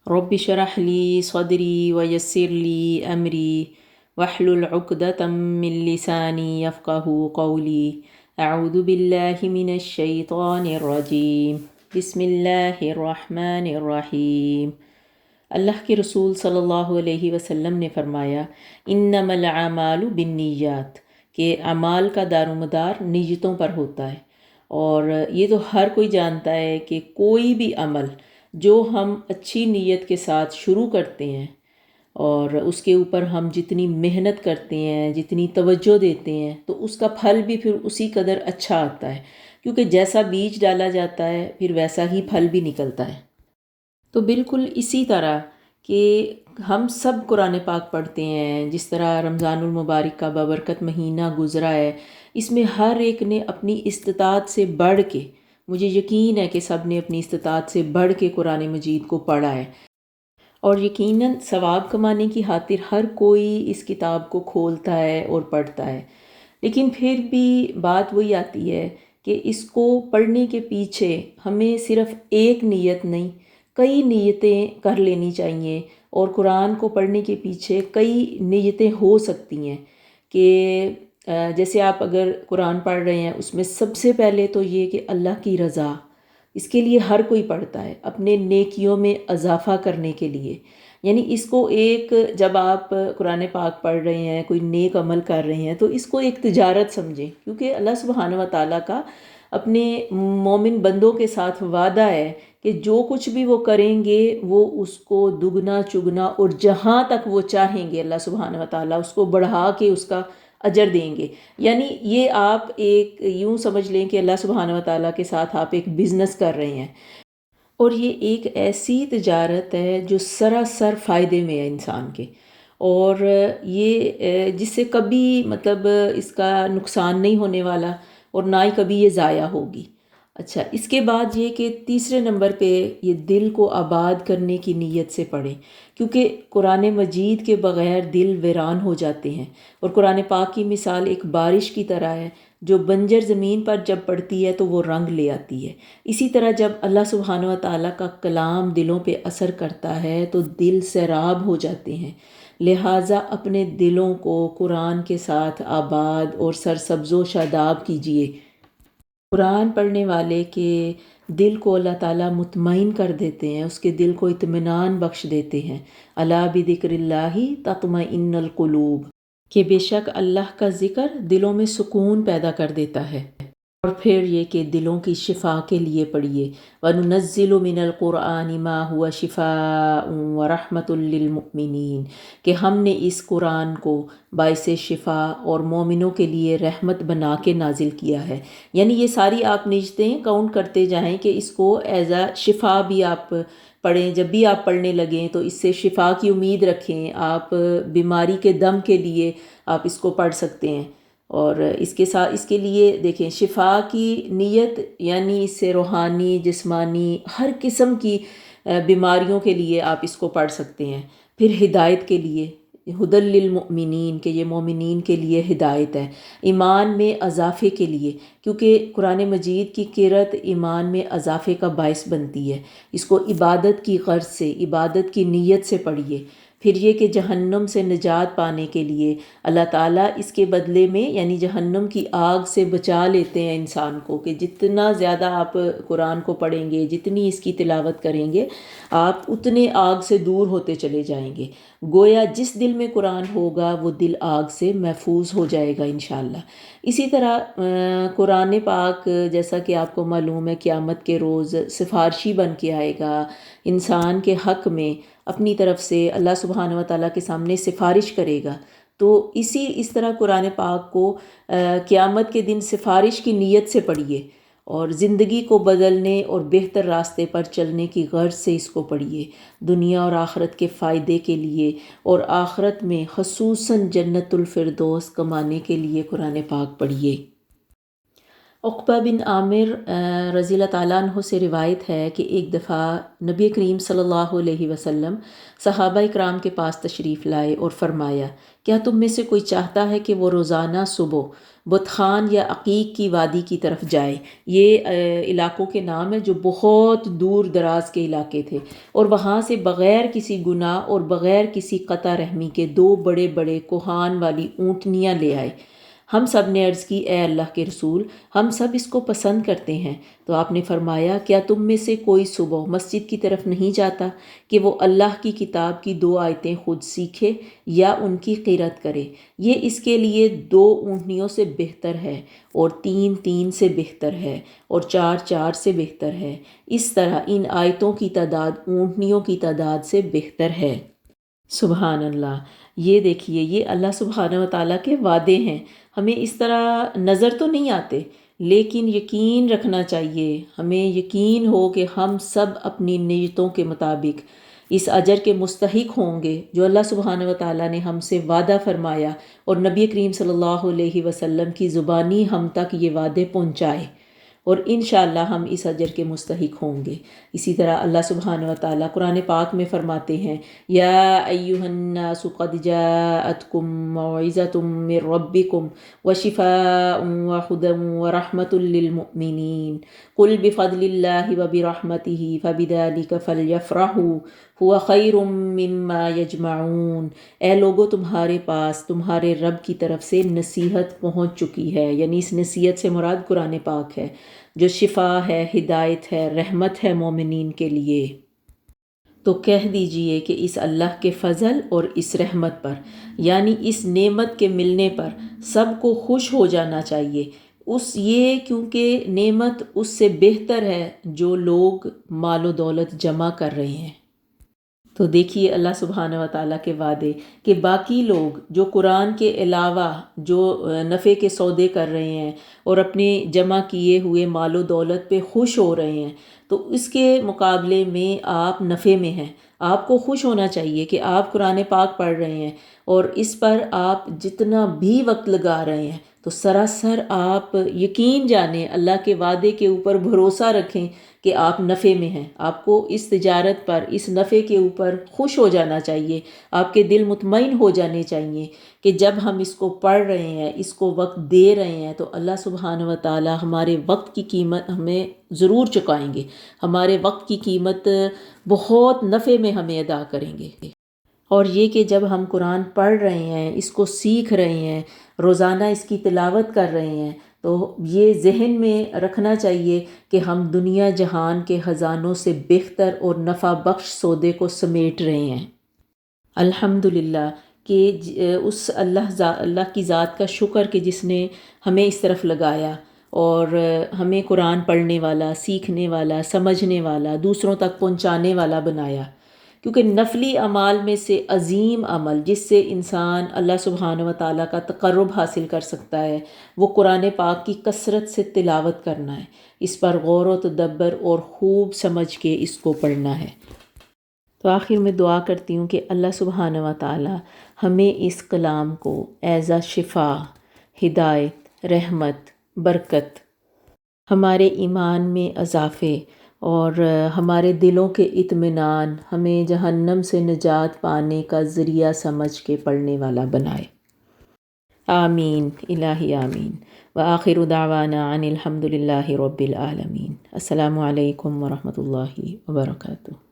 رب اشرح لی صدری ویسر لی امری واحلل عقدۃ من لسانی یفقہوا قولی اعوذ باللہ من الشیطان الرجیم بسم اللہ الرحمن الرحیم۔ اللہ کے رسول صلی اللہ علیہ وسلم نے فرمایا انما الاعمال بالنیات، کہ اعمال کا دار و مدار نیتوں پر ہوتا ہے۔ اور یہ تو ہر کوئی جانتا ہے کہ کوئی بھی عمل جو ہم اچھی نیت کے ساتھ شروع کرتے ہیں اور اس کے اوپر ہم جتنی محنت کرتے ہیں، جتنی توجہ دیتے ہیں، تو اس کا پھل بھی پھر اسی قدر اچھا آتا ہے، کیونکہ جیسا بیج ڈالا جاتا ہے پھر ویسا ہی پھل بھی نکلتا ہے۔ تو بالکل اسی طرح کہ ہم سب قرآن پاک پڑھتے ہیں، جس طرح رمضان المبارک کا بابرکت مہینہ گزرا ہے، اس میں ہر ایک نے اپنی استطاعت سے بڑھ کے، مجھے یقین ہے کہ سب نے اپنی استطاعت سے بڑھ کے قرآن مجید کو پڑھا ہے، اور یقیناً ثواب کمانے کی خاطر ہر کوئی اس کتاب کو کھولتا ہے اور پڑھتا ہے۔ لیکن پھر بھی بات وہی آتی ہے کہ اس کو پڑھنے کے پیچھے ہمیں صرف ایک نیت نہیں، کئی نیتیں کر لینی چاہیے، اور قرآن کو پڑھنے کے پیچھے کئی نیتیں ہو سکتی ہیں کہ جیسے آپ اگر قرآن پڑھ رہے ہیں، اس میں سب سے پہلے تو یہ کہ اللہ کی رضا، اس کے لیے ہر کوئی پڑھتا ہے، اپنے نیکیوں میں اضافہ کرنے کے لیے۔ یعنی اس کو ایک، جب آپ قرآن پاک پڑھ رہے ہیں، کوئی نیک عمل کر رہے ہیں، تو اس کو ایک تجارت سمجھیں، کیونکہ اللہ سبحانہ و تعالیٰ کا اپنے مومن بندوں کے ساتھ وعدہ ہے کہ جو کچھ بھی وہ کریں گے وہ اس کو دگنا چگنا، اور جہاں تک وہ چاہیں گے اللہ سبحانہ و تعالیٰ اس کو بڑھا کے اس کا اجر دیں گے۔ یعنی یہ آپ ایک یوں سمجھ لیں کہ اللہ سبحانہ و تعالیٰ کے ساتھ آپ ایک بزنس کر رہے ہیں، اور یہ ایک ایسی تجارت ہے جو سراسر فائدے میں ہے انسان کے، اور یہ جس سے کبھی مطلب اس کا نقصان نہیں ہونے والا، اور نہ ہی کبھی یہ ضائع ہوگی۔ اچھا، اس کے بعد یہ کہ تیسرے نمبر پہ یہ دل کو آباد کرنے کی نیت سے پڑھیں، کیونکہ قرآن مجید کے بغیر دل ویران ہو جاتے ہیں، اور قرآن پاک کی مثال ایک بارش کی طرح ہے جو بنجر زمین پر جب پڑتی ہے تو وہ رنگ لے آتی ہے۔ اسی طرح جب اللہ سبحانہ و تعالیٰ کا کلام دلوں پہ اثر کرتا ہے تو دل سیراب ہو جاتے ہیں۔ لہٰذا اپنے دلوں کو قرآن کے ساتھ آباد اور سرسبز و شاداب کیجیے۔ قرآن پڑھنے والے کے دل کو اللہ تعالیٰ مطمئن کر دیتے ہیں، اس کے دل کو اطمینان بخش دیتے ہیں۔ الا بذکر اللہ تطمئن القلوب، کہ بے شک اللہ کا ذکر دلوں میں سکون پیدا کر دیتا ہے۔ اور پھر یہ کہ دلوں کی شفا کے لیے پڑھیے وَنُنَزِّلُ مِنَ الْقُرْآنِ مَا هُوَ شِفَاءٌ وَرَحْمَةٌ لِّلْمُؤْمِنِينَ، کہ ہم نے اس قرآن کو باعث شفا اور مومنوں کے لیے رحمت بنا کے نازل کیا ہے۔ یعنی یہ ساری آپ نیتیں کاؤنٹ کرتے جائیں کہ اس کو ایز اے شفا بھی آپ پڑھیں، جب بھی آپ پڑھنے لگیں تو اس سے شفا کی امید رکھیں، آپ بیماری کے دم کے لیے آپ اس کو پڑھ سکتے ہیں۔ اور اس کے ساتھ اس کے لیے دیکھیں شفا کی نیت، یعنی اس سے روحانی جسمانی ہر قسم کی بیماریوں کے لیے آپ اس کو پڑھ سکتے ہیں۔ پھر ہدایت کے لیے ہدی للمؤمنین، کہ یہ مومنین کے لیے ہدایت ہے، ایمان میں اضافے کے لیے، کیونکہ قرآن مجید کی قرأت ایمان میں اضافے کا باعث بنتی ہے۔ اس کو عبادت کی غرض سے، عبادت کی نیت سے پڑھیے۔ پھر یہ کہ جہنم سے نجات پانے کے لیے اللہ تعالیٰ اس کے بدلے میں، یعنی جہنم کی آگ سے بچا لیتے ہیں انسان کو، کہ جتنا زیادہ آپ قرآن کو پڑھیں گے، جتنی اس کی تلاوت کریں گے، آپ اتنے آگ سے دور ہوتے چلے جائیں گے۔ گویا جس دل میں قرآن ہوگا وہ دل آگ سے محفوظ ہو جائے گا انشاءاللہ۔ اسی طرح قرآن پاک جیسا کہ آپ کو معلوم ہے قیامت کے روز سفارشی بن کے آئے گا، انسان کے حق میں اپنی طرف سے اللہ سبحانہ و تعالیٰ کے سامنے سفارش کرے گا۔ تو اس طرح قرآن پاک کو قیامت کے دن سفارش کی نیت سے پڑھیے، اور زندگی کو بدلنے اور بہتر راستے پر چلنے کی غرض سے اس کو پڑھیے، دنیا اور آخرت کے فائدے کے لیے، اور آخرت میں خصوصاً جنت الفردوس کمانے کے لیے قرآن پاک پڑھیے۔ عقبہ بن عامر رضی اللہ تعالیٰ عنہ سے روایت ہے کہ ایک دفعہ نبی کریم صلی اللہ علیہ وسلم صحابہ اکرام کے پاس تشریف لائے اور فرمایا، کیا تم میں سے کوئی چاہتا ہے کہ وہ روزانہ صبح بطخان یا عقیق کی وادی کی طرف جائے؟ یہ علاقوں کے نام ہیں جو بہت دور دراز کے علاقے تھے، اور وہاں سے بغیر کسی گناہ اور بغیر کسی قطع رحمی کے 2 بڑے بڑے کوہان والی اونٹنیاں لے آئے۔ ہم سب نے عرض کی، اے اللہ کے رسول، ہم سب اس کو پسند کرتے ہیں۔ تو آپ نے فرمایا، کیا تم میں سے کوئی صبح مسجد کی طرف نہیں جاتا کہ وہ اللہ کی کتاب کی 2 آیتیں خود سیکھے یا ان کی قرأت کرے؟ یہ اس کے لیے 2 اونٹنیوں سے بہتر ہے، اور 3 سے بہتر ہے، اور 4 سے بہتر ہے۔ اس طرح ان آیتوں کی تعداد اونٹنیوں کی تعداد سے بہتر ہے۔ سبحان اللہ! یہ دیکھیے، یہ اللہ سبحانہ و تعالیٰ کے وعدے ہیں۔ ہمیں اس طرح نظر تو نہیں آتے، لیکن یقین رکھنا چاہیے، ہمیں یقین ہو کہ ہم سب اپنی نیتوں کے مطابق اس اجر کے مستحق ہوں گے جو اللہ سبحانہ و تعالیٰ نے ہم سے وعدہ فرمایا، اور نبی کریم صلی اللہ علیہ وسلم کی زبانی ہم تک یہ وعدے پہنچائے، اور انشاءاللہ ہم اس اجر کے مستحق ہوں گے۔ اسی طرح اللہ سبحانہ و تعالیٰ قرآن پاک میں فرماتے ہیں، یا ایھا الناس قد جاءتکم موعظۃ من ربکم وشفاء وہدی ورحمۃ للمؤمنین قل بفضل اللہ وبرحمتہ فبذلک فلیفرحوا هو خیر مما یجمعون۔ اے لوگو، تمہارے پاس تمہارے رب کی طرف سے نصیحت پہنچ چکی ہے، یعنی اس نصیحت سے مراد قرآن پاک ہے، جو شفا ہے، ہدایت ہے، رحمت ہے مومنین کے لیے۔ تو کہہ دیجئے کہ اس اللہ کے فضل اور اس رحمت پر، یعنی اس نعمت کے ملنے پر سب کو خوش ہو جانا چاہیے، کیونکہ نعمت اس سے بہتر ہے جو لوگ مال و دولت جمع کر رہے ہیں۔ تو دیکھیے اللہ سبحانہ و تعالیٰ کے وعدے کہ باقی لوگ جو قرآن کے علاوہ جو نفع کے سودے کر رہے ہیں اور اپنے جمع کیے ہوئے مال و دولت پہ خوش ہو رہے ہیں، تو اس کے مقابلے میں آپ نفع میں ہیں۔ آپ کو خوش ہونا چاہیے کہ آپ قرآن پاک پڑھ رہے ہیں، اور اس پر آپ جتنا بھی وقت لگا رہے ہیں تو سراسر آپ یقین جانیں، اللہ کے وعدے کے اوپر بھروسہ رکھیں کہ آپ نفع میں ہیں۔ آپ کو اس تجارت پر، اس نفع کے اوپر خوش ہو جانا چاہیے، آپ کے دل مطمئن ہو جانے چاہیے کہ جب ہم اس کو پڑھ رہے ہیں، اس کو وقت دے رہے ہیں، تو اللہ سبحانہ و تعالی ہمارے وقت کی قیمت ہمیں ضرور چکائیں گے، ہمارے وقت کی قیمت بہت نفع میں ہمیں ادا کریں گے۔ اور یہ کہ جب ہم قرآن پڑھ رہے ہیں، اس کو سیکھ رہے ہیں، روزانہ اس کی تلاوت کر رہے ہیں، تو یہ ذہن میں رکھنا چاہیے کہ ہم دنیا جہان کے خزانوں سے بہتر اور نفع بخش سودے کو سمیٹ رہے ہیں۔ الحمدللہ کہ اس اللہ کی ذات کا شکر کہ جس نے ہمیں اس طرف لگایا اور ہمیں قرآن پڑھنے والا، سیکھنے والا، سمجھنے والا، دوسروں تک پہنچانے والا بنایا۔ کیونکہ نفلی اعمال میں سے عظیم عمل جس سے انسان اللہ سبحانہ و تعالیٰ کا تقرب حاصل کر سکتا ہے، وہ قرآن پاک کی کثرت سے تلاوت کرنا ہے، اس پر غور و تدبر اور خوب سمجھ کے اس کو پڑھنا ہے۔ تو آخر میں دعا کرتی ہوں کہ اللہ سبحانہ و تعالیٰ ہمیں اس کلام کو ایز شفا، ہدایت، رحمت، برکت، ہمارے ایمان میں اضافے اور ہمارے دلوں کے اطمینان، ہمیں جہنم سے نجات پانے کا ذریعہ سمجھ کے پڑھنے والا بنائے۔ آمین الہی آمین۔ وآخر دعوانا ان الحمد للہ رب العالمین۔ السلام علیکم ورحمۃ اللہ وبرکاتہ۔